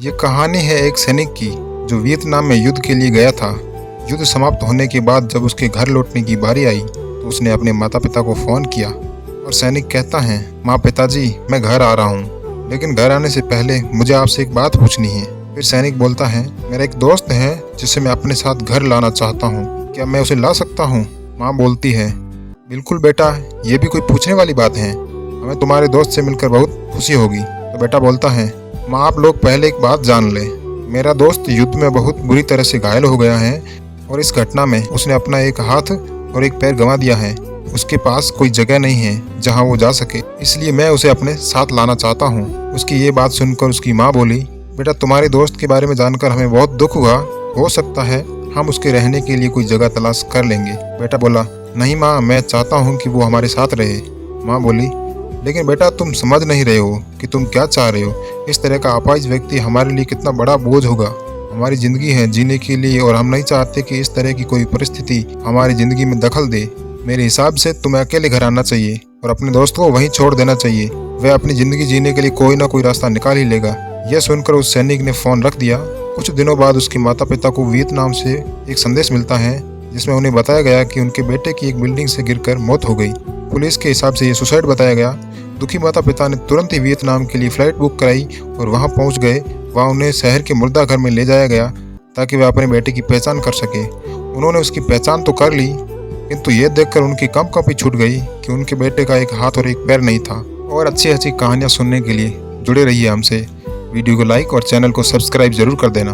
ये कहानी है एक सैनिक की जो वियतनाम में युद्ध के लिए गया था। युद्ध समाप्त होने के बाद जब उसके घर लौटने की बारी आई तो उसने अपने माता पिता को फ़ोन किया और सैनिक कहता है, माँ पिताजी मैं घर आ रहा हूँ, लेकिन घर आने से पहले मुझे आपसे एक बात पूछनी है। फिर सैनिक बोलता है, मेरा एक दोस्त है जिसे मैं अपने साथ घर लाना चाहता हूँ, क्या मैं उसे ला सकता हूँ? माँ बोलती है, बिल्कुल बेटा, ये भी कोई पूछने वाली बात है, हमें तुम्हारे दोस्त से मिलकर बहुत खुशी होगी। तो बेटा बोलता है, माँ आप लोग पहले एक बात जान ले, मेरा दोस्त युद्ध में बहुत बुरी तरह से घायल हो गया है और इस घटना में उसने अपना एक हाथ और एक पैर गंवा दिया है। उसके पास कोई जगह नहीं है जहाँ वो जा सके, इसलिए मैं उसे अपने साथ लाना चाहता हूँ। उसकी ये बात सुनकर उसकी माँ बोली, बेटा तुम्हारे दोस्त के बारे में जानकर हमें बहुत दुख हुआ, हो सकता है हम उसके रहने के लिए कोई जगह तलाश कर लेंगे। बेटा बोला, नहीं माँ, मैं चाहता हूँ कि वो हमारे साथ रहे। माँ बोली, लेकिन बेटा तुम समझ नहीं रहे हो कि तुम क्या चाह रहे हो। इस तरह का अपाहिज व्यक्ति हमारे लिए कितना बड़ा बोझ होगा। हमारी ज़िंदगी है जीने के लिए और हम नहीं चाहते कि इस तरह की कोई परिस्थिति हमारी ज़िंदगी में दखल दे। मेरे हिसाब से तुम्हें अकेले घर आना चाहिए और अपने दोस्त को वहीं छोड़ देना चाहिए। वह अपनी ज़िंदगी जीने के लिए कोई ना कोई रास्ता निकाल ही लेगा। यह सुनकर उस सैनिक ने फ़ोन रख दिया। कुछ दिनों बाद उसके माता पिता को वियतनाम से एक संदेश मिलता है जिसमें उन्हें बताया गया कि उनके बेटे की एक बिल्डिंग से गिरकर मौत हो गई। पुलिस के हिसाब से ये सुसाइड बताया गया। दुखी माता पिता ने तुरंत ही वियतनाम के लिए फ़्लाइट बुक कराई और वहां पहुंच गए। वहां उन्हें शहर के मुर्दा घर में ले जाया गया ताकि वे अपने बेटे की पहचान कर सके। उन्होंने उसकी पहचान तो कर ली, किंतु ये देखकर उनकी कंपकंपी छूट गई कि उनके बेटे का एक हाथ और एक पैर नहीं था। और अच्छी अच्छी कहानियाँ सुनने के लिए जुड़े रहिए हमसे। वीडियो को लाइक और चैनल को सब्सक्राइब जरूर कर देना।